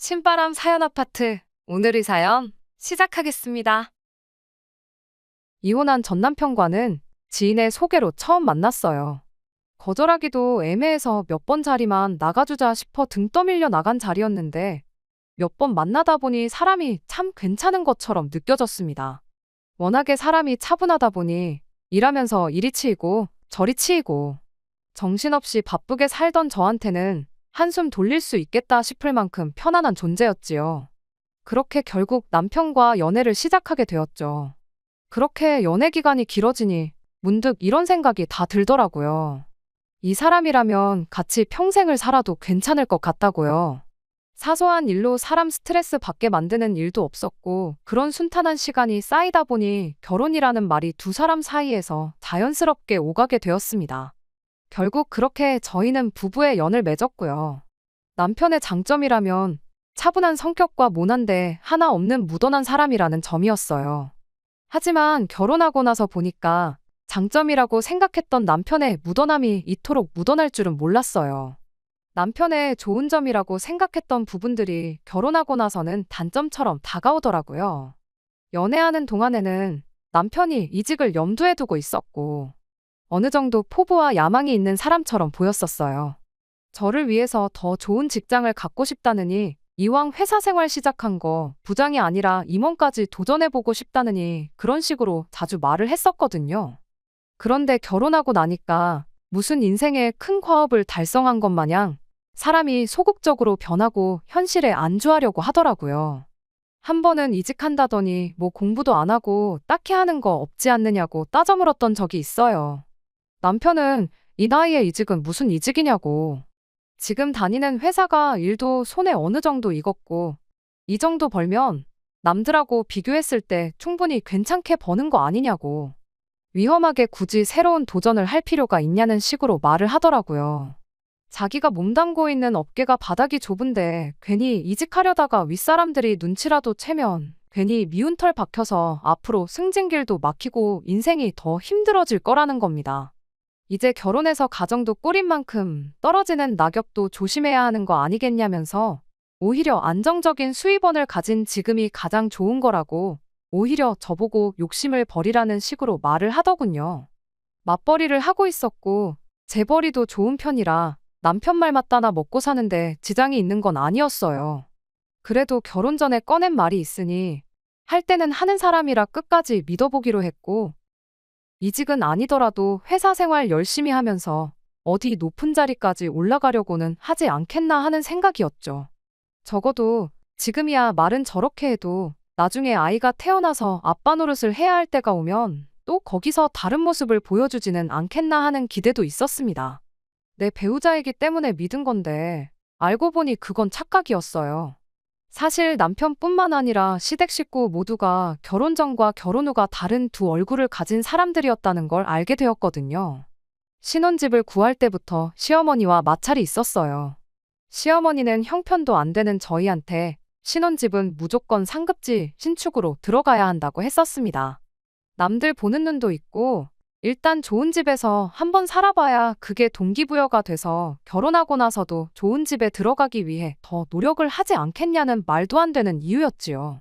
신바람 사연 아파트. 오늘의 사연 시작하겠습니다. 이혼한 전 남편과는 지인의 소개로 처음 만났어요. 거절하기도 애매해서 몇 번 자리만 나가주자 싶어 등 떠밀려 나간 자리였는데 몇 번 만나다 보니 사람이 참 괜찮은 것처럼 느껴졌습니다. 워낙에 사람이 차분하다 보니 일하면서 이리 치이고 저리 치이고 정신없이 바쁘게 살던 저한테는 한숨 돌릴 수 있겠다 싶을 만큼 편안한 존재였지요. 그렇게 결국 남편과 연애를 시작하게 되었죠. 그렇게 연애 기간이 길어지니 문득 이런 생각이 다 들더라고요. 이 사람이라면 같이 평생을 살아도 괜찮을 것 같다고요. 사소한 일로 사람 스트레스 받게 만드는 일도 없었고 그런 순탄한 시간이 쌓이다 보니 결혼이라는 말이 두 사람 사이에서 자연스럽게 오가게 되었습니다. 결국 그렇게 저희는 부부의 연을 맺었고요. 남편의 장점이라면 차분한 성격과 모난데 하나 없는 무던한 사람이라는 점이었어요. 하지만 결혼하고 나서 보니까 장점이라고 생각했던 남편의 무던함이 이토록 무던할 줄은 몰랐어요. 남편의 좋은 점이라고 생각했던 부분들이 결혼하고 나서는 단점처럼 다가오더라고요. 연애하는 동안에는 남편이 이직을 염두에 두고 있었고 어느 정도 포부와 야망이 있는 사람처럼 보였었어요. 저를 위해서 더 좋은 직장을 갖고 싶다느니 이왕 회사 생활 시작한 거 부장이 아니라 임원까지 도전해보고 싶다느니 그런 식으로 자주 말을 했었거든요. 그런데 결혼하고 나니까 무슨 인생의 큰 과업을 달성한 것 마냥 사람이 소극적으로 변하고 현실에 안주하려고 하더라고요. 한 번은 이직한다더니 뭐 공부도 안 하고 딱히 하는 거 없지 않느냐고 따져 물었던 적이 있어요. 남편은 이 나이에 이직은 무슨 이직이냐고. 지금 다니는 회사가 일도 손에 어느 정도 익었고 이 정도 벌면 남들하고 비교했을 때 충분히 괜찮게 버는 거 아니냐고. 위험하게 굳이 새로운 도전을 할 필요가 있냐는 식으로 말을 하더라고요. 자기가 몸담고 있는 업계가 바닥이 좁은데 괜히 이직하려다가 윗사람들이 눈치라도 채면 괜히 미운 털 박혀서 앞으로 승진길도 막히고 인생이 더 힘들어질 거라는 겁니다. 이제 결혼해서 가정도 꾸린 만큼 떨어지는 낙엽도 조심해야 하는 거 아니겠냐면서 오히려 안정적인 수입원을 가진 지금이 가장 좋은 거라고 오히려 저보고 욕심을 버리라는 식으로 말을 하더군요. 맞벌이를 하고 있었고 재벌이도 좋은 편이라 남편 말 맞다나 먹고 사는데 지장이 있는 건 아니었어요. 그래도 결혼 전에 꺼낸 말이 있으니 할 때는 하는 사람이라 끝까지 믿어보기로 했고 이직은 아니더라도 회사 생활 열심히 하면서 어디 높은 자리까지 올라가려고는 하지 않겠나 하는 생각이었죠. 적어도 지금이야 말은 저렇게 해도 나중에 아이가 태어나서 아빠 노릇을 해야 할 때가 오면 또 거기서 다른 모습을 보여주지는 않겠나 하는 기대도 있었습니다. 내 배우자이기 때문에 믿은 건데 알고 보니 그건 착각이었어요. 사실 남편뿐만 아니라 시댁 식구 모두가 결혼 전과 결혼 후가 다른 두 얼굴을 가진 사람들이었다는 걸 알게 되었거든요. 신혼집을 구할 때부터 시어머니와 마찰이 있었어요. 시어머니는 형편도 안 되는 저희한테 신혼집은 무조건 상급지 신축으로 들어가야 한다고 했었습니다. 남들 보는 눈도 있고 일단 좋은 집에서 한번 살아봐야 그게 동기부여가 돼서 결혼하고 나서도 좋은 집에 들어가기 위해 더 노력을 하지 않겠냐는 말도 안 되는 이유였지요.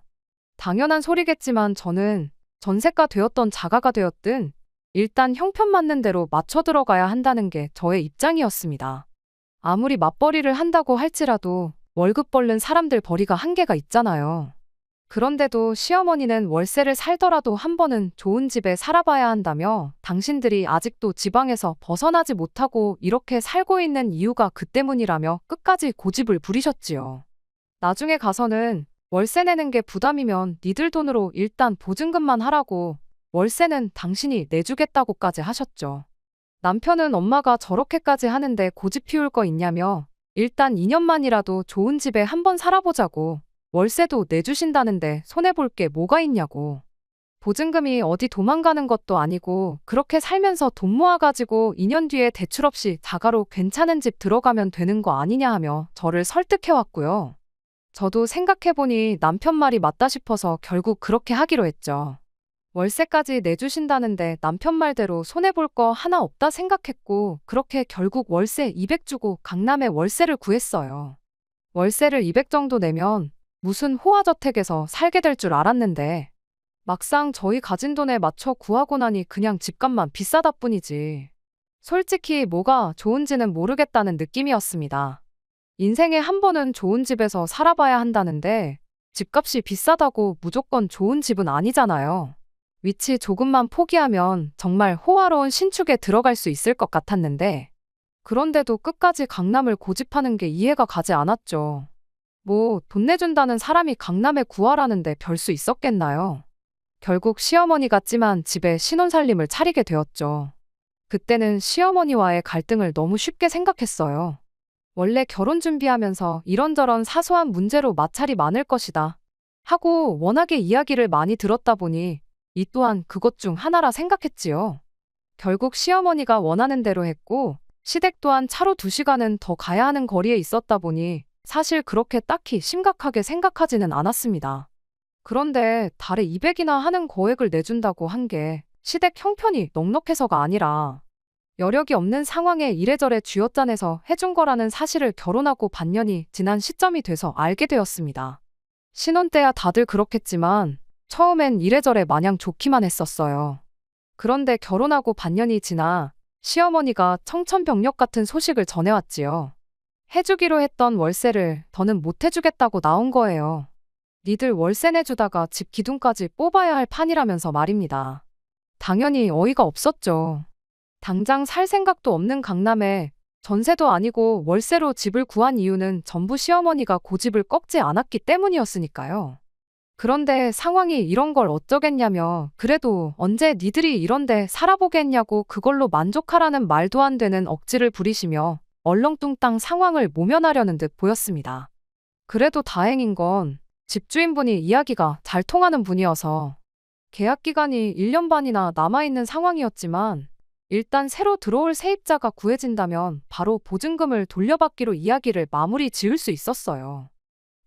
당연한 소리겠지만 저는 전세가 되었던 자가가 되었든 일단 형편 맞는 대로 맞춰 들어가야 한다는 게 저의 입장이었습니다. 아무리 맞벌이를 한다고 할지라도 월급 벌는 사람들 벌이가 한계가 있잖아요. 그런데도 시어머니는 월세를 살더라도 한 번은 좋은 집에 살아봐야 한다며 당신들이 아직도 지방에서 벗어나지 못하고 이렇게 살고 있는 이유가 그 때문이라며 끝까지 고집을 부리셨지요. 나중에 가서는 월세 내는 게 부담이면 니들 돈으로 일단 보증금만 하라고 월세는 당신이 내주겠다고까지 하셨죠. 남편은 엄마가 저렇게까지 하는데 고집 피울 거 있냐며 일단 2년만이라도 좋은 집에 한번 살아보자고 월세도 내주신다는데 손해볼 게 뭐가 있냐고. 보증금이 어디 도망가는 것도 아니고 그렇게 살면서 돈 모아가지고 2년 뒤에 대출 없이 자가로 괜찮은 집 들어가면 되는 거 아니냐 하며 저를 설득해왔고요. 저도 생각해보니 남편 말이 맞다 싶어서 결국 그렇게 하기로 했죠. 월세까지 내주신다는데 남편 말대로 손해볼 거 하나 없다 생각했고 그렇게 결국 월세 200 주고 강남에 월세를 구했어요. 월세를 200 정도 내면 무슨 호화저택에서 살게 될 줄 알았는데 막상 저희 가진 돈에 맞춰 구하고 나니 그냥 집값만 비싸다 뿐이지. 솔직히 뭐가 좋은지는 모르겠다는 느낌이었습니다. 인생에 한 번은 좋은 집에서 살아봐야 한다는데 집값이 비싸다고 무조건 좋은 집은 아니잖아요. 위치 조금만 포기하면 정말 호화로운 신축에 들어갈 수 있을 것 같았는데 그런데도 끝까지 강남을 고집하는 게 이해가 가지 않았죠. 뭐 돈 내준다는 사람이 강남에 구하라는데 별 수 있었겠나요? 결국 시어머니 같지만 집에 신혼살림을 차리게 되었죠. 그때는 시어머니와의 갈등을 너무 쉽게 생각했어요. 원래 결혼 준비하면서 이런저런 사소한 문제로 마찰이 많을 것이다 하고 워낙에 이야기를 많이 들었다 보니 이 또한 그것 중 하나라 생각했지요. 결국 시어머니가 원하는 대로 했고 시댁 또한 차로 2시간은 더 가야 하는 거리에 있었다 보니 사실 그렇게 딱히 심각하게 생각하지는 않았습니다. 그런데 달에 200이나 하는 거액을 내준다고 한 게 시댁 형편이 넉넉해서가 아니라 여력이 없는 상황에 이래저래 쥐어짜내서 해준 거라는 사실을 결혼하고 반년이 지난 시점이 돼서 알게 되었습니다. 신혼 때야 다들 그렇겠지만 처음엔 이래저래 마냥 좋기만 했었어요. 그런데 결혼하고 반년이 지나 시어머니가 청천벽력 같은 소식을 전해왔지요. 해주기로 했던 월세를 더는 못 해주겠다고 나온 거예요. 니들 월세 내주다가 집 기둥까지 뽑아야 할 판이라면서 말입니다. 당연히 어이가 없었죠. 당장 살 생각도 없는 강남에 전세도 아니고 월세로 집을 구한 이유는 전부 시어머니가 고집을 꺾지 않았기 때문이었으니까요. 그런데 상황이 이런 걸 어쩌겠냐며 그래도 언제 니들이 이런데 살아보겠냐고 그걸로 만족하라는 말도 안 되는 억지를 부리시며 얼렁뚱땅 상황을 모면하려는 듯 보였습니다. 그래도 다행인 건 집주인분이 이야기가 잘 통하는 분이어서 계약 기간이 1년 반이나 남아있는 상황이었지만 일단 새로 들어올 세입자가 구해진다면 바로 보증금을 돌려받기로 이야기를 마무리 지을 수 있었어요.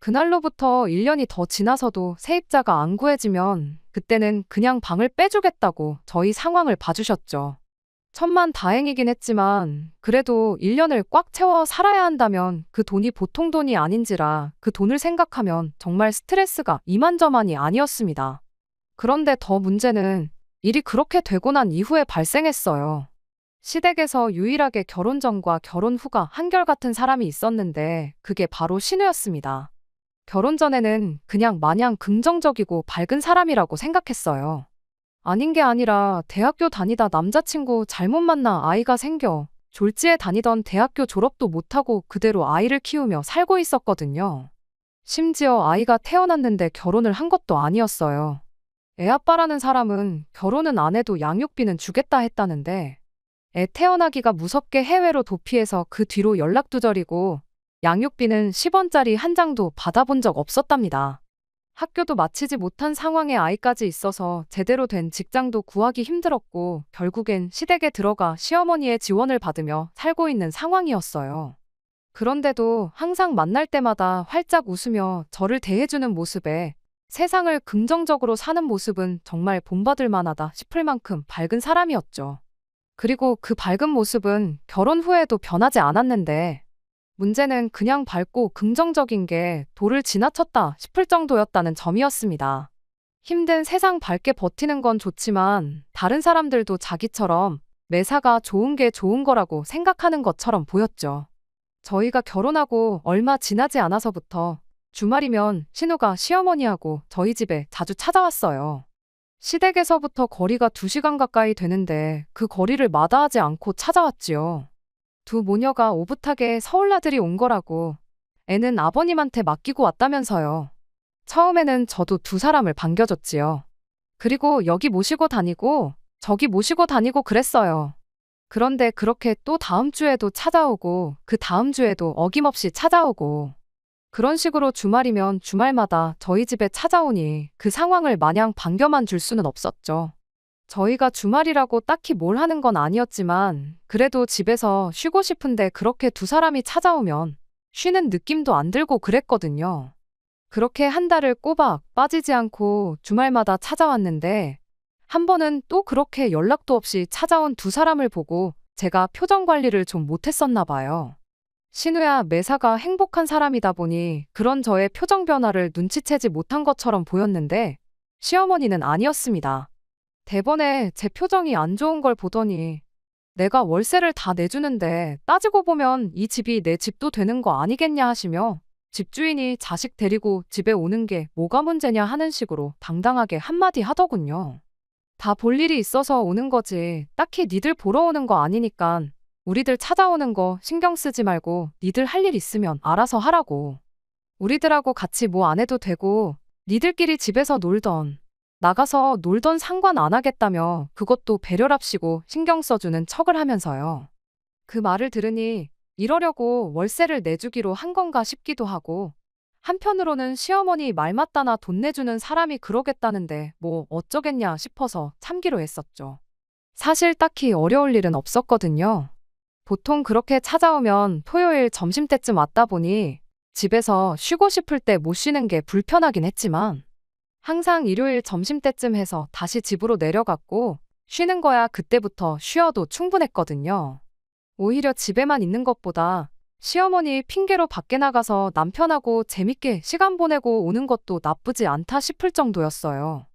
그날로부터 1년이 더 지나서도 세입자가 안 구해지면 그때는 그냥 방을 빼주겠다고 저희 상황을 봐주셨죠. 천만다행이긴 했지만 그래도 1년을 꽉 채워 살아야 한다면 그 돈이 보통 돈이 아닌지라 그 돈을 생각하면 정말 스트레스가 이만저만이 아니었습니다. 그런데 더 문제는 일이 그렇게 되고 난 이후에 발생했어요. 시댁에서 유일하게 결혼 전과 결혼 후가 한결같은 사람이 있었는데 그게 바로 신우였습니다. 결혼 전에는 그냥 마냥 긍정적이고 밝은 사람이라고 생각했어요. 아닌 게 아니라 대학교 다니다 남자친구 잘못 만나 아이가 생겨 졸지에 다니던 대학교 졸업도 못하고 그대로 아이를 키우며 살고 있었거든요. 심지어 아이가 태어났는데 결혼을 한 것도 아니었어요. 애아빠라는 사람은 결혼은 안 해도 양육비는 주겠다 했다는데 애 태어나기가 무섭게 해외로 도피해서 그 뒤로 연락두절이고 양육비는 10원짜리 한 장도 받아본 적 없었답니다. 학교도 마치지 못한 상황에 아이까지 있어서 제대로 된 직장도 구하기 힘들었고 결국엔 시댁에 들어가 시어머니의 지원을 받으며 살고 있는 상황이었어요. 그런데도 항상 만날 때마다 활짝 웃으며 저를 대해주는 모습에 세상을 긍정적으로 사는 모습은 정말 본받을 만하다 싶을 만큼 밝은 사람이었죠. 그리고 그 밝은 모습은 결혼 후에도 변하지 않았는데 문제는 그냥 밝고 긍정적인 게 도를 지나쳤다 싶을 정도였다는 점이었습니다. 힘든 세상 밝게 버티는 건 좋지만 다른 사람들도 자기처럼 매사가 좋은 게 좋은 거라고 생각하는 것처럼 보였죠. 저희가 결혼하고 얼마 지나지 않아서부터 주말이면 신우가 시어머니하고 저희 집에 자주 찾아왔어요. 시댁에서부터 거리가 2시간 가까이 되는데 그 거리를 마다하지 않고 찾아왔지요. 두 모녀가 오붓하게 서울나들이 온 거라고 애는 아버님한테 맡기고 왔다면서요. 처음에는 저도 두 사람을 반겨줬지요. 그리고 여기 모시고 다니고 저기 모시고 다니고 그랬어요. 그런데 그렇게 또 다음 주에도 찾아오고 그 다음 주에도 어김없이 찾아오고 그런 식으로 주말이면 주말마다 저희 집에 찾아오니 그 상황을 마냥 반겨만 줄 수는 없었죠. 저희가 주말이라고 딱히 뭘 하는 건 아니었지만 그래도 집에서 쉬고 싶은데 그렇게 두 사람이 찾아오면 쉬는 느낌도 안 들고 그랬거든요. 그렇게 한 달을 꼬박 빠지지 않고 주말마다 찾아왔는데 한 번은 또 그렇게 연락도 없이 찾아온 두 사람을 보고 제가 표정 관리를 좀 못했었나 봐요. 신우야 매사가 행복한 사람이다 보니 그런 저의 표정 변화를 눈치채지 못한 것처럼 보였는데 시어머니는 아니었습니다. 대번에 제 표정이 안 좋은 걸 보더니 내가 월세를 다 내주는데 따지고 보면 이 집이 내 집도 되는 거 아니겠냐 하시며 집주인이 자식 데리고 집에 오는 게 뭐가 문제냐 하는 식으로 당당하게 한마디 하더군요. 다 볼 일이 있어서 오는 거지 딱히 니들 보러 오는 거 아니니깐 우리들 찾아오는 거 신경 쓰지 말고 니들 할 일 있으면 알아서 하라고. 우리들하고 같이 뭐 안 해도 되고 니들끼리 집에서 놀던 나가서 놀던 상관 안 하겠다며 그것도 배려랍시고 신경 써주는 척을 하면서요. 그 말을 들으니 이러려고 월세를 내주기로 한 건가 싶기도 하고 한편으로는 시어머니 말 맞다나 돈 내주는 사람이 그러겠다는데 뭐 어쩌겠냐 싶어서 참기로 했었죠. 사실 딱히 어려울 일은 없었거든요. 보통 그렇게 찾아오면 토요일 점심때쯤 왔다 보니 집에서 쉬고 싶을 때 못 쉬는 게 불편하긴 했지만 항상 일요일 점심때쯤 해서 다시 집으로 내려갔고 쉬는 거야 그때부터 쉬어도 충분했거든요. 오히려 집에만 있는 것보다 시어머니 핑계로 밖에 나가서 남편하고 재밌게 시간 보내고 오는 것도 나쁘지 않다 싶을 정도였어요.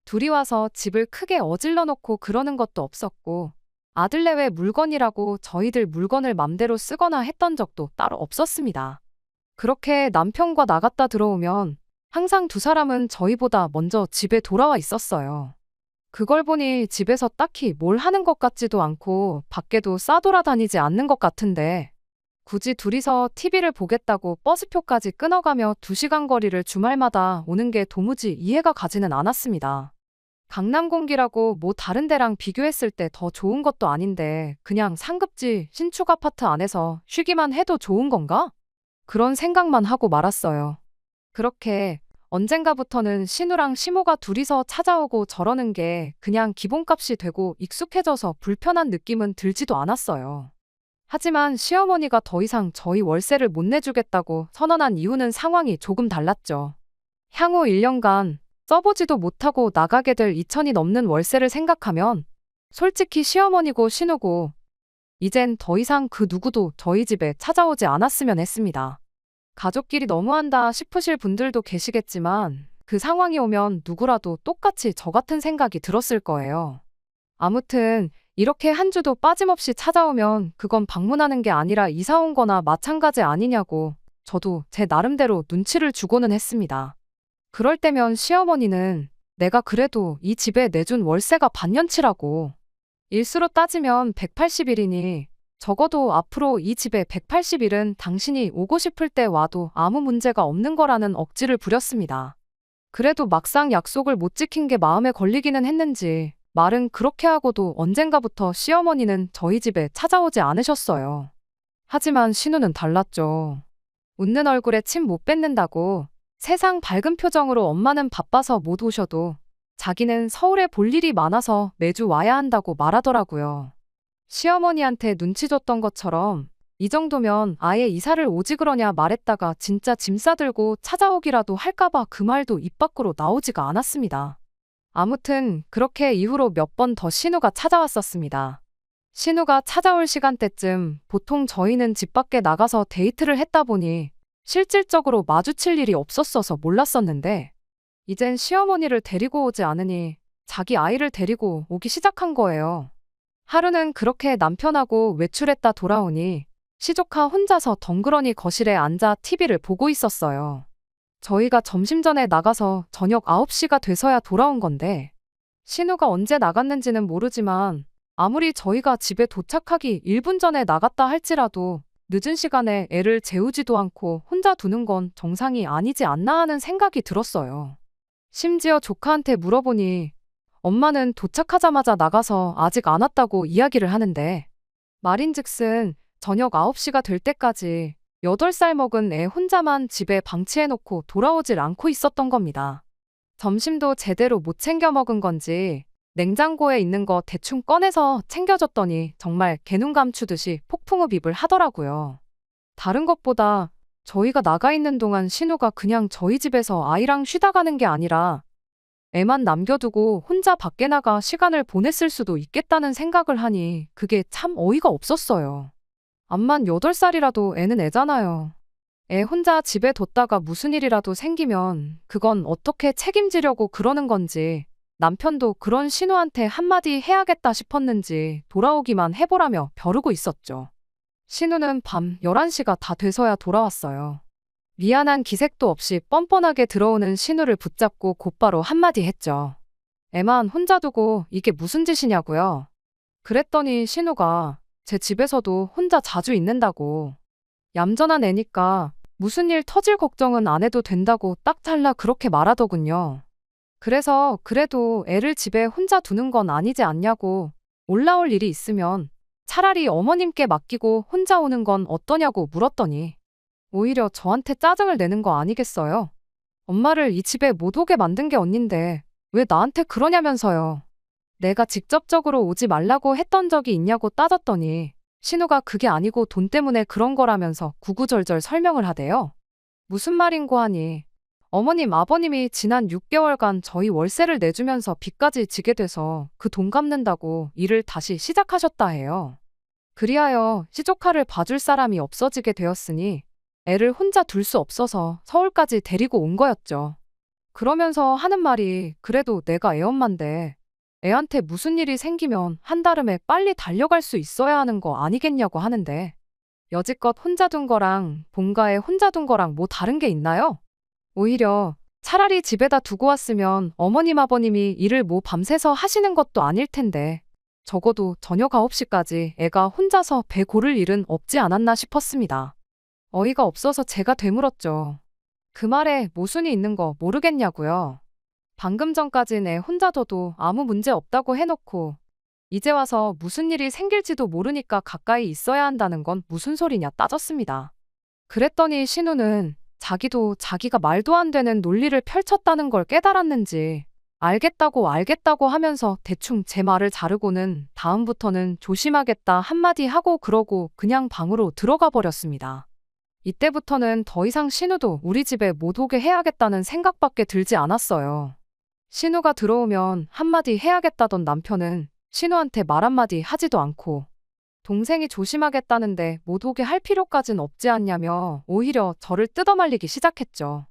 둘이 와서 집을 크게 어질러 놓고 그러는 것도 없었고 아들내외 물건이라고 저희들 물건을 맘대로 쓰거나 했던 적도 따로 없었습니다. 그렇게 남편과 나갔다 들어오면 항상 두 사람은 저희보다 먼저 집에 돌아와 있었어요. 그걸 보니 집에서 딱히 뭘 하는 것 같지도 않고 밖에도 싸돌아다니지 않는 것 같은데 굳이 둘이서 TV를 보겠다고 버스표까지 끊어가며 2시간 거리를 주말마다 오는 게 도무지 이해가 가지는 않았습니다. 강남 공기라고 뭐 다른 데랑 비교했을 때 더 좋은 것도 아닌데 그냥 상급지 신축 아파트 안에서 쉬기만 해도 좋은 건가? 그런 생각만 하고 말았어요. 그렇게 언젠가부터는 신우랑 시모가 둘이서 찾아오고 저러는 게 그냥 기본값이 되고 익숙해져서 불편한 느낌은 들지도 않았어요. 하지만 시어머니가 더 이상 저희 월세를 못 내주겠다고 선언한 이유는 상황이 조금 달랐죠. 향후 1년간 써보지도 못하고 나가게 될 2천이 넘는 월세를 생각하면 솔직히 시어머니고 신우고 이젠 더 이상 그 누구도 저희 집에 찾아오지 않았으면 했습니다. 가족끼리 너무한다 싶으실 분들도 계시겠지만 그 상황이 오면 누구라도 똑같이 저 같은 생각이 들었을 거예요. 아무튼 이렇게 한 주도 빠짐없이 찾아오면 그건 방문하는 게 아니라 이사 온 거나 마찬가지 아니냐고 저도 제 나름대로 눈치를 주고는 했습니다. 그럴 때면 시어머니는 내가 그래도 이 집에 내준 월세가 반년치라고. 일수로 따지면 180일이니 적어도 앞으로 이 집에 180일은 당신이 오고 싶을 때 와도 아무 문제가 없는 거라는 억지를 부렸습니다. 그래도 막상 약속을 못 지킨 게 마음에 걸리기는 했는지 말은 그렇게 하고도 언젠가부터 시어머니는 저희 집에 찾아오지 않으셨어요. 하지만 신우는 달랐죠. 웃는 얼굴에 침 못 뱉는다고 세상 밝은 표정으로 엄마는 바빠서 못 오셔도 자기는 서울에 볼 일이 많아서 매주 와야 한다고 말하더라고요. 시어머니한테 눈치 줬던 것처럼 이 정도면 아예 이사를 오지 그러냐 말했다가 진짜 짐 싸들고 찾아오기라도 할까봐 그 말도 입 밖으로 나오지가 않았습니다. 아무튼 그렇게 이후로 몇 번 더 신우가 찾아왔었습니다. 신우가 찾아올 시간대쯤 보통 저희는 집 밖에 나가서 데이트를 했다 보니 실질적으로 마주칠 일이 없었어서 몰랐었는데 이젠 시어머니를 데리고 오지 않으니 자기 아이를 데리고 오기 시작한 거예요. 하루는 그렇게 남편하고 외출했다 돌아오니 시조카 혼자서 덩그러니 거실에 앉아 TV를 보고 있었어요. 저희가 점심 전에 나가서 저녁 9시가 돼서야 돌아온 건데 신우가 언제 나갔는지는 모르지만 아무리 저희가 집에 도착하기 1분 전에 나갔다 할지라도 늦은 시간에 애를 재우지도 않고 혼자 두는 건 정상이 아니지 않나 하는 생각이 들었어요. 심지어 조카한테 물어보니 엄마는 도착하자마자 나가서 아직 안 왔다고 이야기를 하는데 말인즉슨 저녁 9시가 될 때까지 8살 먹은 애 혼자만 집에 방치해놓고 돌아오질 않고 있었던 겁니다. 점심도 제대로 못 챙겨 먹은 건지 냉장고에 있는 거 대충 꺼내서 챙겨줬더니 정말 개눈 감추듯이 폭풍흡입을 하더라고요. 다른 것보다 저희가 나가 있는 동안 신우가 그냥 저희 집에서 아이랑 쉬다 가는 게 아니라 애만 남겨두고 혼자 밖에 나가 시간을 보냈을 수도 있겠다는 생각을 하니 그게 참 어이가 없었어요. 암만 8살이라도 애는 애잖아요. 애 혼자 집에 뒀다가 무슨 일이라도 생기면 그건 어떻게 책임지려고 그러는 건지, 남편도 그런 신우한테 한마디 해야겠다 싶었는지 돌아오기만 해보라며 벼르고 있었죠. 신우는 밤 11시가 다 돼서야 돌아왔어요. 미안한 기색도 없이 뻔뻔하게 들어오는 신우를 붙잡고 곧바로 한마디 했죠. 애만 혼자 두고 이게 무슨 짓이냐고요? 그랬더니 신우가 제 집에서도 혼자 자주 있는다고. 얌전한 애니까 무슨 일 터질 걱정은 안 해도 된다고 딱 잘라 그렇게 말하더군요. 그래서 그래도 애를 집에 혼자 두는 건 아니지 않냐고, 올라올 일이 있으면 차라리 어머님께 맡기고 혼자 오는 건 어떠냐고 물었더니 오히려 저한테 짜증을 내는 거 아니겠어요? 엄마를 이 집에 못 오게 만든 게 언닌데 왜 나한테 그러냐면서요. 내가 직접적으로 오지 말라고 했던 적이 있냐고 따졌더니 신우가 그게 아니고 돈 때문에 그런 거라면서 구구절절 설명을 하대요. 무슨 말인고 하니 어머님 아버님이 지난 6개월간 저희 월세를 내주면서 빚까지 지게 돼서 그 돈 갚는다고 일을 다시 시작하셨다 해요. 그리하여 시조카를 봐줄 사람이 없어지게 되었으니 애를 혼자 둘 수 없어서 서울까지 데리고 온 거였죠. 그러면서 하는 말이 그래도 내가 애엄마인데 애한테 무슨 일이 생기면 한달음에 빨리 달려갈 수 있어야 하는 거 아니겠냐고 하는데 여지껏 혼자 둔 거랑 본가에 혼자 둔 거랑 뭐 다른 게 있나요? 오히려 차라리 집에다 두고 왔으면 어머님 아버님이 일을 뭐 밤새서 하시는 것도 아닐 텐데 적어도 저녁 9시까지 애가 혼자서 배 고를 일은 없지 않았나 싶었습니다. 어이가 없어서 제가 되물었죠. 그 말에 모순이 있는 거 모르겠냐고요. 방금 전까진 애 혼자 둬도 아무 문제 없다고 해놓고 이제 와서 무슨 일이 생길지도 모르니까 가까이 있어야 한다는 건 무슨 소리냐 따졌습니다. 그랬더니 신우는 자기도 자기가 말도 안 되는 논리를 펼쳤다는 걸 깨달았는지 알겠다고 하면서 대충 제 말을 자르고는 다음부터는 조심하겠다 한마디 하고 그러고 그냥 방으로 들어가 버렸습니다. 이때부터는 더 이상 신우도 우리 집에 못 오게 해야겠다는 생각밖에 들지 않았어요. 신우가 들어오면 한마디 해야겠다던 남편은 신우한테 말 한마디 하지도 않고 동생이 조심하겠다는데 못 오게 할 필요까진 없지 않냐며 오히려 저를 뜯어말리기 시작했죠.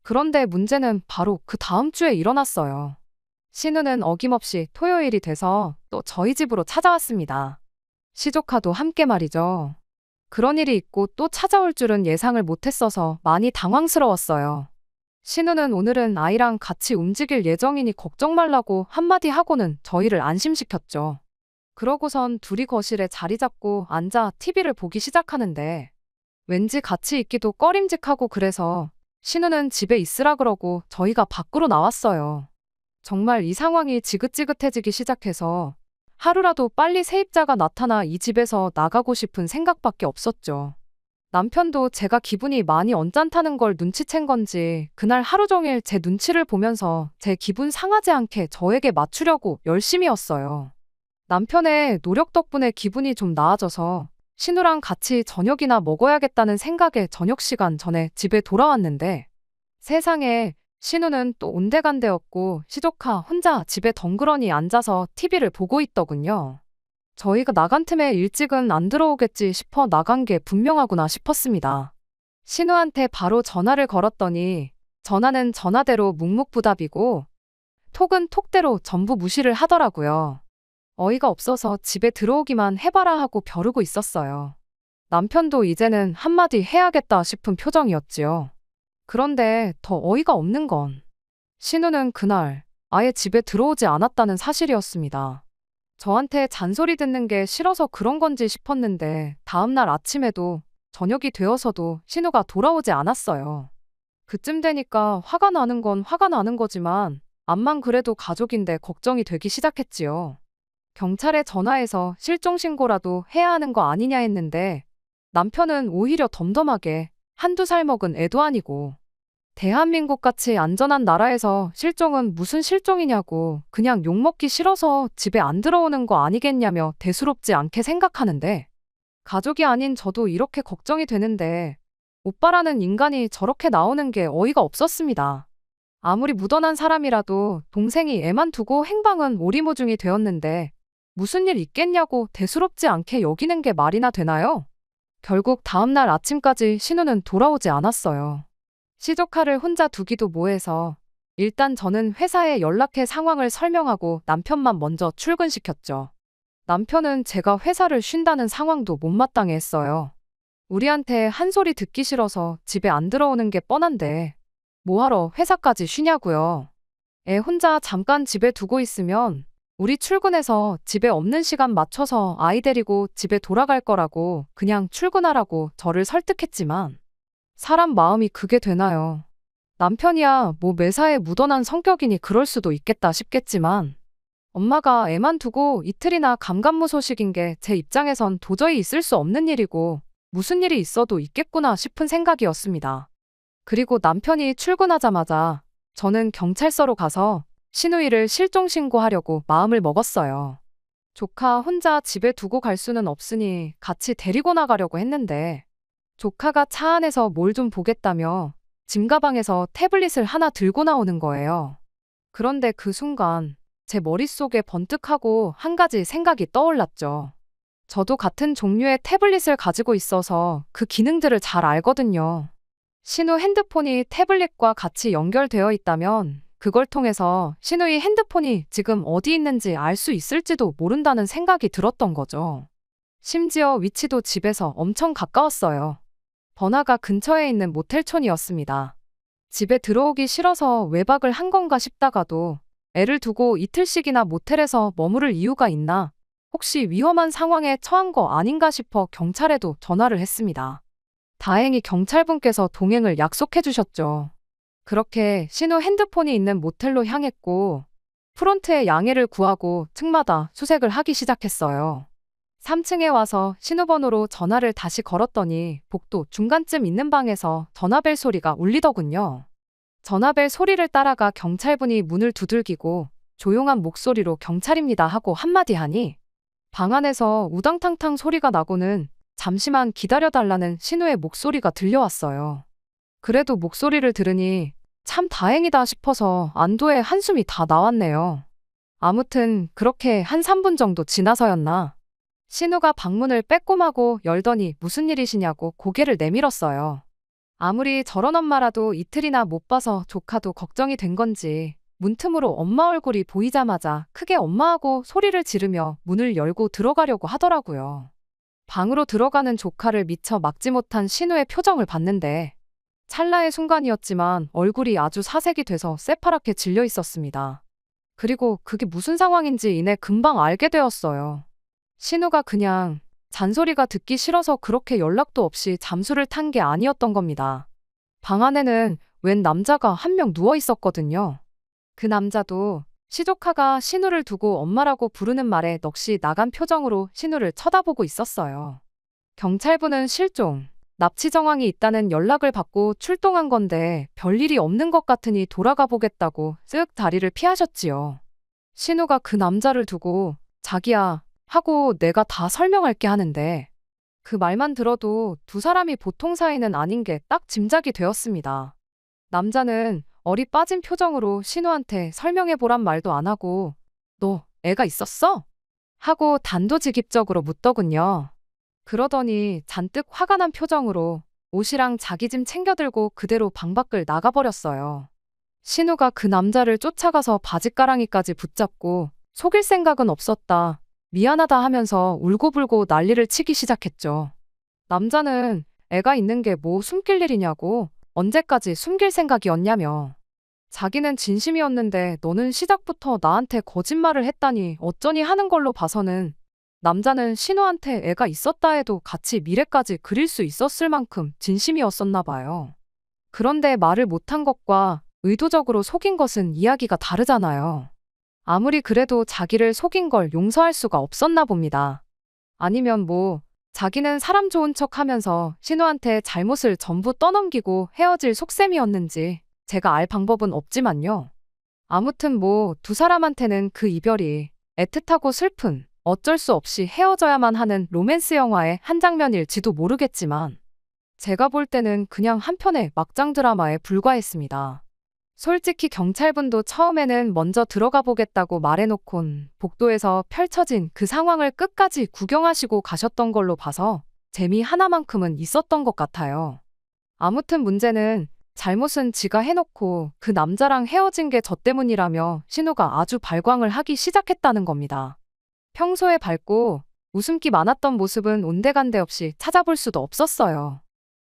그런데 문제는 바로 그 다음 주에 일어났어요. 신우는 어김없이 토요일이 돼서 또 저희 집으로 찾아왔습니다. 시조카도 함께 말이죠. 그런 일이 있고 또 찾아올 줄은 예상을 못했어서 많이 당황스러웠어요. 신우는 오늘은 아이랑 같이 움직일 예정이니 걱정 말라고 한마디 하고는 저희를 안심시켰죠. 그러고선 둘이 거실에 자리 잡고 앉아 TV를 보기 시작하는데 왠지 같이 있기도 꺼림직하고 그래서 신우는 집에 있으라 그러고 저희가 밖으로 나왔어요. 정말 이 상황이 지긋지긋해지기 시작해서 하루라도 빨리 세입자가 나타나 이 집에서 나가고 싶은 생각밖에 없었죠. 남편도 제가 기분이 많이 언짢다는 걸 눈치챈 건지 그날 하루 종일 제 눈치를 보면서 제 기분 상하지 않게 저에게 맞추려고 열심히였어요. 남편의 노력 덕분에 기분이 좀 나아져서 신우랑 같이 저녁이나 먹어야겠다는 생각에 저녁 시간 전에 집에 돌아왔는데 세상에 신우는 또 온데간데였고 시조카 혼자 집에 덩그러니 앉아서 TV를 보고 있더군요. 저희가 나간 틈에 일찍은 안 들어오겠지 싶어 나간 게 분명하구나 싶었습니다. 신우한테 바로 전화를 걸었더니 전화는 전화대로 묵묵부답이고 톡은 톡대로 전부 무시를 하더라고요. 어이가 없어서 집에 들어오기만 해봐라 하고 벼르고 있었어요. 남편도 이제는 한마디 해야겠다 싶은 표정이었지요. 그런데 더 어이가 없는 건 신우는 그날 아예 집에 들어오지 않았다는 사실이었습니다. 저한테 잔소리 듣는 게 싫어서 그런 건지 싶었는데 다음날 아침에도 저녁이 되어서도 신우가 돌아오지 않았어요. 그쯤 되니까 화가 나는 건 화가 나는 거지만 암만 그래도 가족인데 걱정이 되기 시작했지요. 경찰에 전화해서 실종신고라도 해야 하는 거 아니냐 했는데 남편은 오히려 덤덤하게 한두 살 먹은 애도 아니고 대한민국같이 안전한 나라에서 실종은 무슨 실종이냐고 그냥 욕먹기 싫어서 집에 안 들어오는 거 아니겠냐며 대수롭지 않게 생각하는데 가족이 아닌 저도 이렇게 걱정이 되는데 오빠라는 인간이 저렇게 나오는 게 어이가 없었습니다. 아무리 무던한 사람이라도 동생이 애만 두고 행방은 오리무중이 되었는데 무슨 일 있겠냐고 대수롭지 않게 여기는 게 말이나 되나요? 결국 다음날 아침까지 신우는 돌아오지 않았어요. 시조카를 혼자 두기도 뭐해서 일단 저는 회사에 연락해 상황을 설명하고 남편만 먼저 출근시켰죠. 남편은 제가 회사를 쉰다는 상황도 못마땅해 했어요. 우리한테 한 소리 듣기 싫어서 집에 안 들어오는 게 뻔한데 뭐하러 회사까지 쉬냐고요. 애 혼자 잠깐 집에 두고 있으면 우리 출근해서 집에 없는 시간 맞춰서 아이 데리고 집에 돌아갈 거라고 그냥 출근하라고 저를 설득했지만 사람 마음이 그게 되나요? 남편이야 뭐 매사에 묻어난 성격이니 그럴 수도 있겠다 싶겠지만 엄마가 애만 두고 이틀이나 감감무소식인 게 제 입장에선 도저히 있을 수 없는 일이고 무슨 일이 있어도 있겠구나 싶은 생각이었습니다. 그리고 남편이 출근하자마자 저는 경찰서로 가서 시누이를 실종신고하려고 마음을 먹었어요. 조카 혼자 집에 두고 갈 수는 없으니 같이 데리고 나가려고 했는데 조카가 차 안에서 뭘 좀 보겠다며 짐가방에서 태블릿을 하나 들고 나오는 거예요. 그런데 그 순간 제 머릿속에 번뜩하고 한 가지 생각이 떠올랐죠. 저도 같은 종류의 태블릿을 가지고 있어서 그 기능들을 잘 알거든요. 신우 핸드폰이 태블릿과 같이 연결되어 있다면 그걸 통해서 신우의 핸드폰이 지금 어디 있는지 알 수 있을지도 모른다는 생각이 들었던 거죠. 심지어 위치도 집에서 엄청 가까웠어요. 번화가 근처에 있는 모텔촌이었습니다. 집에 들어오기 싫어서 외박을 한 건가 싶다가도 애를 두고 이틀씩이나 모텔에서 머무를 이유가 있나 혹시 위험한 상황에 처한 거 아닌가 싶어 경찰에도 전화를 했습니다. 다행히 경찰분께서 동행을 약속해 주셨죠. 그렇게 신우 핸드폰이 있는 모텔로 향했고 프론트에 양해를 구하고 층마다 수색을 하기 시작했어요. 3층에 와서 신우 번호로 전화를 다시 걸었더니 복도 중간쯤 있는 방에서 전화벨 소리가 울리더군요. 전화벨 소리를 따라가 경찰분이 문을 두들기고 조용한 목소리로 경찰입니다 하고 한마디 하니 방 안에서 우당탕탕 소리가 나고는 잠시만 기다려달라는 신우의 목소리가 들려왔어요. 그래도 목소리를 들으니 참 다행이다 싶어서 안도의 한숨이 다 나왔네요. 아무튼 그렇게 한 3분 정도 지나서였나 신우가 방문을 빼꼼하고 열더니 무슨 일이시냐고 고개를 내밀었어요. 아무리 저런 엄마라도 이틀이나 못 봐서 조카도 걱정이 된 건지 문틈으로 엄마 얼굴이 보이자마자 크게 엄마하고 소리를 지르며 문을 열고 들어가려고 하더라고요. 방으로 들어가는 조카를 미처 막지 못한 신우의 표정을 봤는데 찰나의 순간이었지만 얼굴이 아주 사색이 돼서 새파랗게 질려 있었습니다. 그리고 그게 무슨 상황인지 이내 금방 알게 되었어요. 신우가 그냥 잔소리가 듣기 싫어서 그렇게 연락도 없이 잠수를 탄 게 아니었던 겁니다. 방 안에는 웬 남자가 한 명 누워 있었거든요. 그 남자도 시조카가 신우를 두고 엄마라고 부르는 말에 넋이 나간 표정으로 신우를 쳐다보고 있었어요. 경찰분은 실종, 납치 정황이 있다는 연락을 받고 출동한 건데 별일이 없는 것 같으니 돌아가 보겠다고 쓱 다리를 피하셨지요. 신우가 그 남자를 두고 자기야 하고 내가 다 설명할게 하는데 그 말만 들어도 두 사람이 보통 사이는 아닌 게 딱 짐작이 되었습니다. 남자는 어리 빠진 표정으로 신우한테 설명해보란 말도 안 하고 너 애가 있었어? 하고 단도직입적으로 묻더군요. 그러더니 잔뜩 화가 난 표정으로 옷이랑 자기 짐 챙겨들고 그대로 방 밖을 나가버렸어요. 신우가 그 남자를 쫓아가서 바짓가랑이까지 붙잡고 속일 생각은 없었다. 미안하다 하면서 울고불고 난리를 치기 시작했죠. 남자는 애가 있는 게 뭐 숨길 일이냐고 언제까지 숨길 생각이었냐며. 자기는 진심이었는데 너는 시작부터 나한테 거짓말을 했다니 어쩌니 하는 걸로 봐서는 남자는 신우한테 애가 있었다 해도 같이 미래까지 그릴 수 있었을 만큼 진심이었었나 봐요. 그런데 말을 못한 것과 의도적으로 속인 것은 이야기가 다르잖아요. 아무리 그래도 자기를 속인 걸 용서할 수가 없었나 봅니다. 아니면 뭐 자기는 사람 좋은 척 하면서 신우한테 잘못을 전부 떠넘기고 헤어질 속셈이었는지 제가 알 방법은 없지만요. 아무튼 뭐 두 사람한테는 그 이별이 애틋하고 슬픈 어쩔 수 없이 헤어져야만 하는 로맨스 영화의 한 장면일지도 모르겠지만 제가 볼 때는 그냥 한 편의 막장 드라마에 불과했습니다. 솔직히 경찰분도 처음에는 먼저 들어가 보겠다고 말해놓곤 복도에서 펼쳐진 그 상황을 끝까지 구경하시고 가셨던 걸로 봐서 재미 하나만큼은 있었던 것 같아요. 아무튼 문제는 잘못은 지가 해놓고 그 남자랑 헤어진 게 저 때문이라며 신우가 아주 발광을 하기 시작했다는 겁니다. 평소에 밝고 웃음기 많았던 모습은 온데간데 없이 찾아볼 수도 없었어요.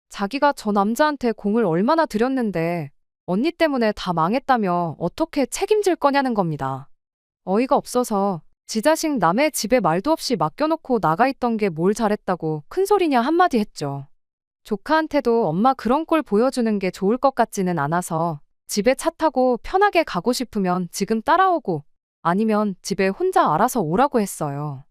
자기가 저 남자한테 공을 얼마나 들였는데 언니 때문에 다 망했다며 어떻게 책임질 거냐는 겁니다. 어이가 없어서 지 자식 남의 집에 말도 없이 맡겨놓고 나가 있던 게 뭘 잘했다고 큰소리냐 한마디 했죠. 조카한테도 엄마 그런 꼴 보여주는 게 좋을 것 같지는 않아서 집에 차 타고 편하게 가고 싶으면 지금 따라오고 아니면 집에 혼자 알아서 오라고 했어요.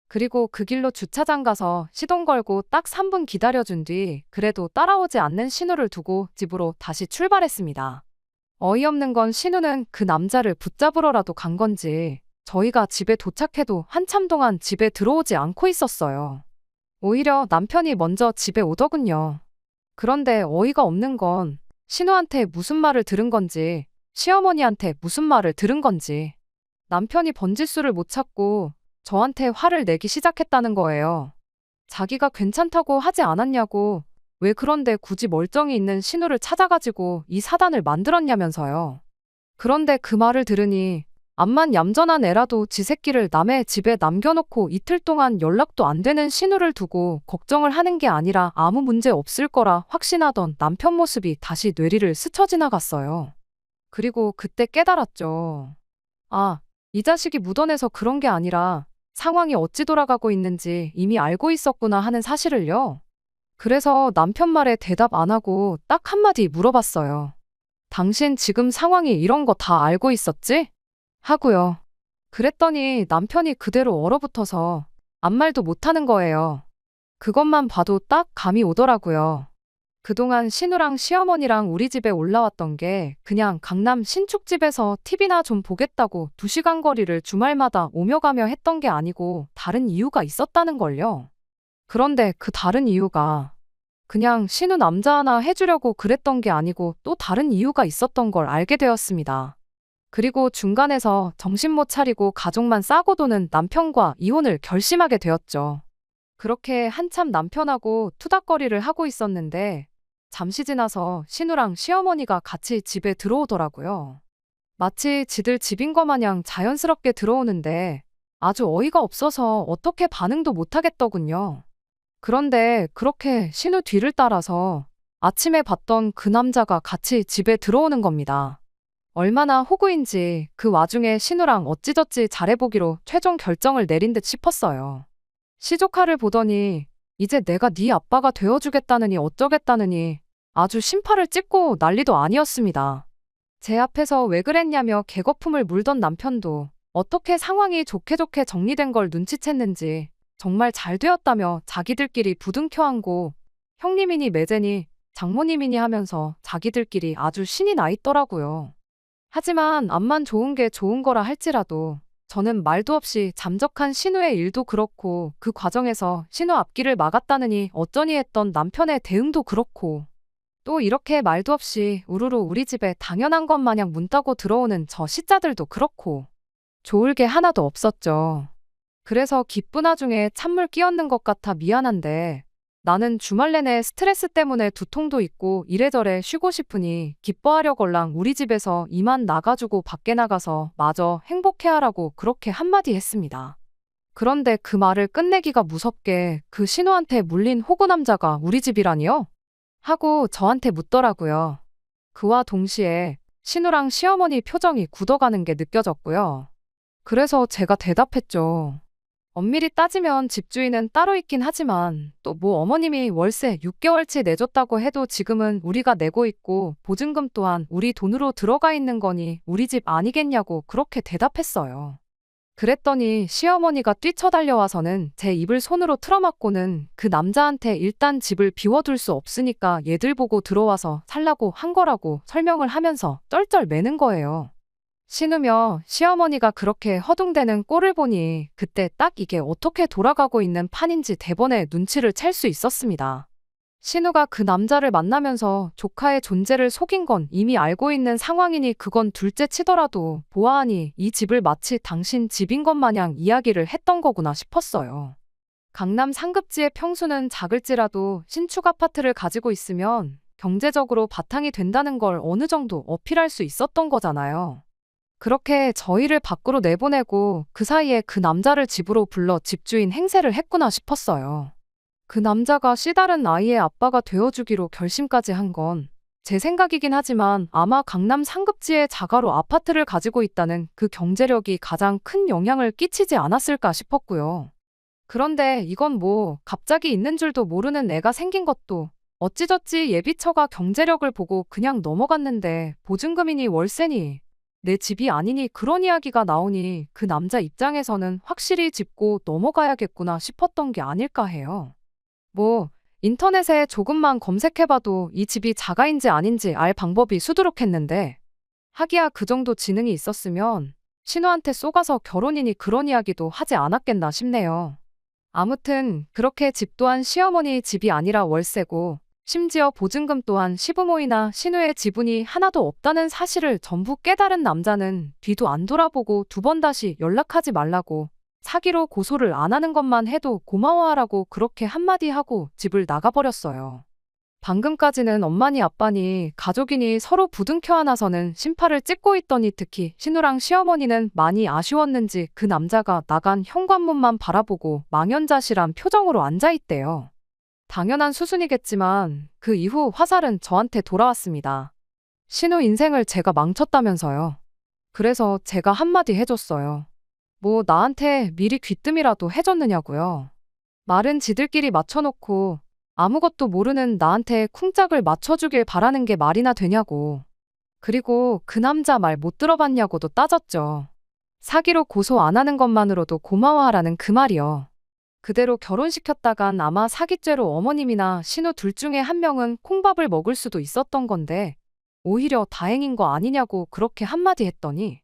그리고 그 길로 주차장 가서 시동 걸고 딱 3분 기다려준 뒤 그래도 따라오지 않는 신우를 두고 집으로 다시 출발했습니다. 어이없는 건 신우는 그 남자를 붙잡으러라도 간 건지 저희가 집에 도착해도 한참 동안 집에 들어오지 않고 있었어요. 오히려 남편이 먼저 집에 오더군요. 그런데 어이가 없는 건 신우한테 무슨 말을 들은 건지 시어머니한테 무슨 말을 들은 건지 남편이 번짓수를 못 찾고 저한테 화를 내기 시작했다는 거예요. 자기가 괜찮다고 하지 않았냐고 왜 그런데 굳이 멀쩡히 있는 신우를 찾아가지고 이 사단을 만들었냐면서요. 그런데 그 말을 들으니 암만 얌전한 애라도 지 새끼를 남의 집에 남겨놓고 이틀 동안 연락도 안 되는 신우를 두고 걱정을 하는 게 아니라 아무 문제 없을 거라 확신하던 남편 모습이 다시 뇌리를 스쳐 지나갔어요. 그리고 그때 깨달았죠. 아, 이 자식이 묻어내서 그런 게 아니라 상황이 어찌 돌아가고 있는지 이미 알고 있었구나 하는 사실을요. 그래서 남편 말에 대답 안 하고 딱 한마디 물어봤어요. 당신 지금 상황이 이런 거 다 알고 있었지? 하고요. 그랬더니 남편이 그대로 얼어붙어서 아무 말도 못하는 거예요. 그것만 봐도 딱 감이 오더라고요. 그동안 신우랑 시어머니랑 우리 집에 올라왔던 게 그냥 강남 신축집에서 TV나 좀 보겠다고 2시간 거리를 주말마다 오며 가며 했던 게 아니고 다른 이유가 있었다는 걸요. 그런데 그 다른 이유가 그냥 신우 남자 하나 해주려고 그랬던 게 아니고 또 다른 이유가 있었던 걸 알게 되었습니다. 그리고 중간에서 정신 못 차리고 가족만 싸고 도는 남편과 이혼을 결심하게 되었죠. 그렇게 한참 남편하고 투닥거리를 하고 있었는데 잠시 지나서 신우랑 시어머니가 같이 집에 들어오더라고요. 마치 지들 집인 것 마냥 자연스럽게 들어오는데 아주 어이가 없어서 어떻게 반응도 못 하겠더군요. 그런데 그렇게 신우 뒤를 따라서 아침에 봤던 그 남자가 같이 집에 들어오는 겁니다. 얼마나 호구인지 그 와중에 신우랑 어찌저찌 잘해보기로 최종 결정을 내린 듯 싶었어요. 시조카를 보더니 이제 내가 네 아빠가 되어주겠다느니 어쩌겠다느니 아주 신팔을 찍고 난리도 아니었습니다. 제 앞에서 왜 그랬냐며 개거품을 물던 남편도 어떻게 상황이 좋게 좋게 정리된 걸 눈치챘는지 정말 잘 되었다며 자기들끼리 부둥켜 안고 형님이니 매제니 장모님이니 하면서 자기들끼리 아주 신이 나 있더라고요. 하지만 암만 좋은 게 좋은 거라 할지라도 저는 말도 없이 잠적한 신우의 일도 그렇고 그 과정에서 신우 앞길을 막았다느니 어쩌니 했던 남편의 대응도 그렇고 또 이렇게 말도 없이 우르르 우리 집에 당연한 것 마냥 문 따고 들어오는 저 시자들도 그렇고 좋을 게 하나도 없었죠. 그래서 기쁜 와중에 찬물 끼얹는 것 같아 미안한데 나는 주말 내내 스트레스 때문에 두통도 있고 이래저래 쉬고 싶으니 기뻐하려걸랑 우리 집에서 이만 나가주고 밖에 나가서 마저 행복해하라고 그렇게 한마디 했습니다. 그런데 그 말을 끝내기가 무섭게 그 신우한테 물린 호구 남자가 우리 집이라니요? 하고 저한테 묻더라고요. 그와 동시에 신우랑 시어머니 표정이 굳어가는 게 느껴졌고요. 그래서 제가 대답했죠. 엄밀히 따지면 집주인은 따로 있긴 하지만 또 뭐 어머님이 월세 6개월치 내줬다고 해도 지금은 우리가 내고 있고 보증금 또한 우리 돈으로 들어가 있는 거니 우리 집 아니겠냐고 그렇게 대답했어요. 그랬더니 시어머니가 뛰쳐달려와서는 제 입을 손으로 틀어막고는 그 남자한테 일단 집을 비워둘 수 없으니까 얘들 보고 들어와서 살라고 한 거라고 설명을 하면서 쩔쩔 매는 거예요. 신우며 시어머니가 그렇게 허둥대는 꼴을 보니 그때 딱 이게 어떻게 돌아가고 있는 판인지 대번에 눈치를 챌 수 있었습니다. 신우가 그 남자를 만나면서 조카의 존재를 속인 건 이미 알고 있는 상황이니 그건 둘째 치더라도 보아하니 이 집을 마치 당신 집인 것 마냥 이야기를 했던 거구나 싶었어요. 강남 상급지의 평수는 작을지라도 신축 아파트를 가지고 있으면 경제적으로 바탕이 된다는 걸 어느 정도 어필할 수 있었던 거잖아요. 그렇게 저희를 밖으로 내보내고 그 사이에 그 남자를 집으로 불러 집주인 행세를 했구나 싶었어요. 그 남자가 씨다른 아이의 아빠가 되어주기로 결심까지 한 건 제 생각이긴 하지만 아마 강남 상급지의 자가로 아파트를 가지고 있다는 그 경제력이 가장 큰 영향을 끼치지 않았을까 싶었고요. 그런데 이건 뭐 갑자기 있는 줄도 모르는 애가 생긴 것도 어찌저찌 예비처가 경제력을 보고 그냥 넘어갔는데 보증금이니 월세니 내 집이 아니니 그런 이야기가 나오니 그 남자 입장에서는 확실히 짚고 넘어가야겠구나 싶었던 게 아닐까 해요. 뭐 인터넷에 조금만 검색해봐도 이 집이 자가인지 아닌지 알 방법이 수두룩했는데 하기야 그 정도 지능이 있었으면 신우한테 쏘가서 결혼이니 그런 이야기도 하지 않았겠나 싶네요. 아무튼 그렇게 집 또한 시어머니 집이 아니라 월세고 심지어 보증금 또한 시부모이나 신우의 지분이 하나도 없다는 사실을 전부 깨달은 남자는 뒤도 안 돌아보고 두 번 다시 연락하지 말라고 사기로 고소를 안 하는 것만 해도 고마워하라고 그렇게 한마디 하고 집을 나가버렸어요. 방금까지는 엄마니 아빠니 가족이니 서로 부둥켜 안아서는 심파를 찍고 있더니 특히 신우랑 시어머니는 많이 아쉬웠는지 그 남자가 나간 현관문만 바라보고 망연자실한 표정으로 앉아있대요. 당연한 수순이겠지만 그 이후 화살은 저한테 돌아왔습니다. 신우 인생을 제가 망쳤다면서요. 그래서 제가 한마디 해줬어요. 뭐 나한테 미리 귀뜸이라도 해줬느냐고요. 말은 지들끼리 맞춰놓고 아무것도 모르는 나한테 쿵짝을 맞춰주길 바라는 게 말이나 되냐고. 그리고 그 남자 말 못 들어봤냐고도 따졌죠. 사기로 고소 안 하는 것만으로도 고마워하라는 그 말이요. 그대로 결혼시켰다간 아마 사기죄로 어머님이나 신우 둘 중에 한 명은 콩밥을 먹을 수도 있었던 건데 오히려 다행인 거 아니냐고 그렇게 한마디 했더니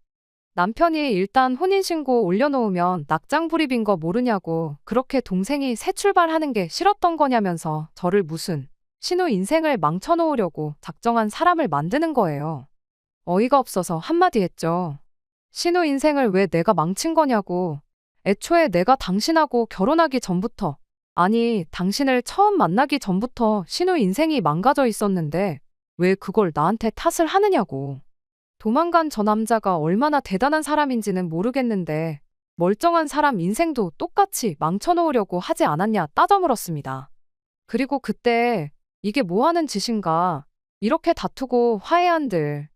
남편이 일단 혼인신고 올려놓으면 낙장불입인 거 모르냐고 그렇게 동생이 새 출발하는 게 싫었던 거냐면서 저를 무슨 신우 인생을 망쳐놓으려고 작정한 사람을 만드는 거예요. 어이가 없어서 한마디 했죠. 신우 인생을 왜 내가 망친 거냐고. 애초에 내가 당신하고 결혼하기 전부터 아니 당신을 처음 만나기 전부터 신우 인생이 망가져 있었는데 왜 그걸 나한테 탓을 하느냐고. 도망간 저 남자가 얼마나 대단한 사람인지는 모르겠는데 멀쩡한 사람 인생도 똑같이 망쳐놓으려고 하지 않았냐 따져 물었습니다. 그리고 그때 이게 뭐 하는 짓인가 이렇게 다투고 화해한들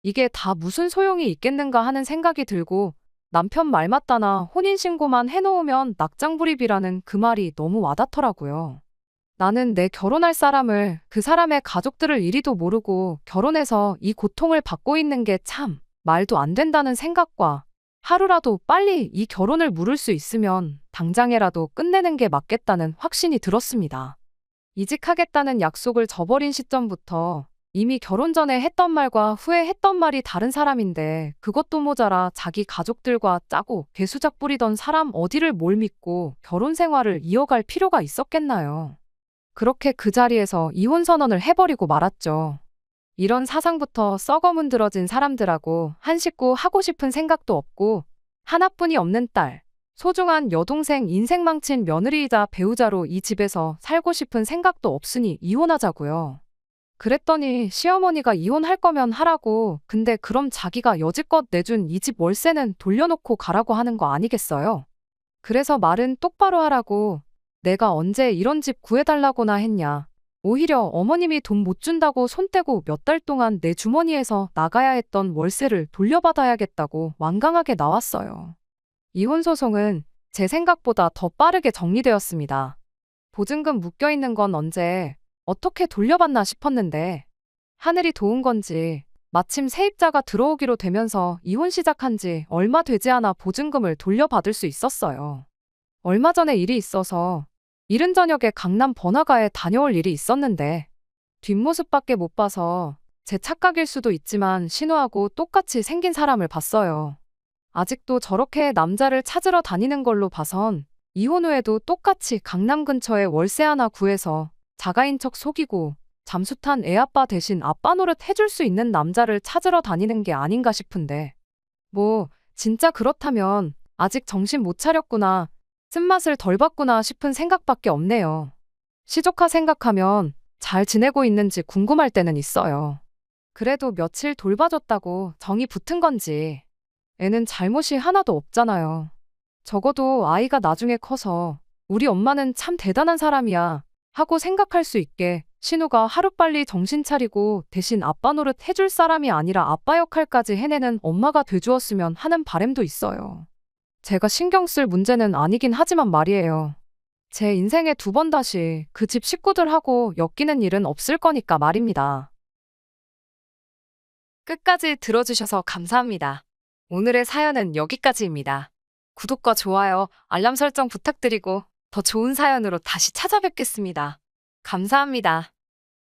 이게 다 무슨 소용이 있겠는가 하는 생각이 들고 남편 말 맞다나 혼인신고만 해놓으면 낙장불입이라는 그 말이 너무 와닿더라고요. 나는 내 결혼할 사람을 그 사람의 가족들을 이리도 모르고 결혼해서 이 고통을 받고 있는 게 참 말도 안 된다는 생각과 하루라도 빨리 이 결혼을 무를 수 있으면 당장에라도 끝내는 게 맞겠다는 확신이 들었습니다. 이직하겠다는 약속을 저버린 시점부터 이미 결혼 전에 했던 말과 후에 했던 말이 다른 사람인데 그것도 모자라 자기 가족들과 짜고 괴수작 부리던 사람 어디를 뭘 믿고 결혼 생활을 이어갈 필요가 있었겠나요. 그렇게 그 자리에서 이혼 선언을 해버리고 말았죠. 이런 사상부터 썩어 문드러진 사람들하고 한 식구 하고 싶은 생각도 없고 하나뿐이 없는 딸, 소중한 여동생 인생 망친 며느리이자 배우자로 이 집에서 살고 싶은 생각도 없으니 이혼하자고요. 그랬더니 시어머니가 이혼할 거면 하라고 근데 그럼 자기가 여지껏 내준 이 집 월세는 돌려놓고 가라고 하는 거 아니겠어요? 그래서 말은 똑바로 하라고 내가 언제 이런 집 구해달라고나 했냐. 오히려 어머님이 돈 못 준다고 손 떼고 몇 달 동안 내 주머니에서 나가야 했던 월세를 돌려받아야겠다고 완강하게 나왔어요. 이혼 소송은 제 생각보다 더 빠르게 정리되었습니다. 보증금 묶여있는 건 언제 어떻게 돌려받나 싶었는데 하늘이 도운 건지 마침 세입자가 들어오기로 되면서 이혼 시작한 지 얼마 되지 않아 보증금을 돌려받을 수 있었어요. 얼마 전에 일이 있어서 이른 저녁에 강남 번화가에 다녀올 일이 있었는데 뒷모습밖에 못 봐서 제 착각일 수도 있지만 신우하고 똑같이 생긴 사람을 봤어요. 아직도 저렇게 남자를 찾으러 다니는 걸로 봐선 이혼 후에도 똑같이 강남 근처에 월세 하나 구해서 자가인 척 속이고 잠수탄 애아빠 대신 아빠 노릇 해줄 수 있는 남자를 찾으러 다니는 게 아닌가 싶은데 뭐 진짜 그렇다면 아직 정신 못 차렸구나. 쓴맛을 덜 봤구나 싶은 생각밖에 없네요. 시조카 생각하면 잘 지내고 있는지 궁금할 때는 있어요. 그래도 며칠 돌봐줬다고 정이 붙은 건지 애는 잘못이 하나도 없잖아요. 적어도 아이가 나중에 커서 우리 엄마는 참 대단한 사람이야 하고 생각할 수 있게 신우가 하루빨리 정신 차리고 대신 아빠 노릇 해줄 사람이 아니라 아빠 역할까지 해내는 엄마가 돼주었으면 하는 바람도 있어요. 제가 신경 쓸 문제는 아니긴 하지만 말이에요. 제 인생에 두 번 다시 그 집 식구들하고 엮이는 일은 없을 거니까 말입니다. 끝까지 들어주셔서 감사합니다. 오늘의 사연은 여기까지입니다. 구독과 좋아요, 알람 설정 부탁드리고 더 좋은 사연으로 다시 찾아뵙겠습니다. 감사합니다.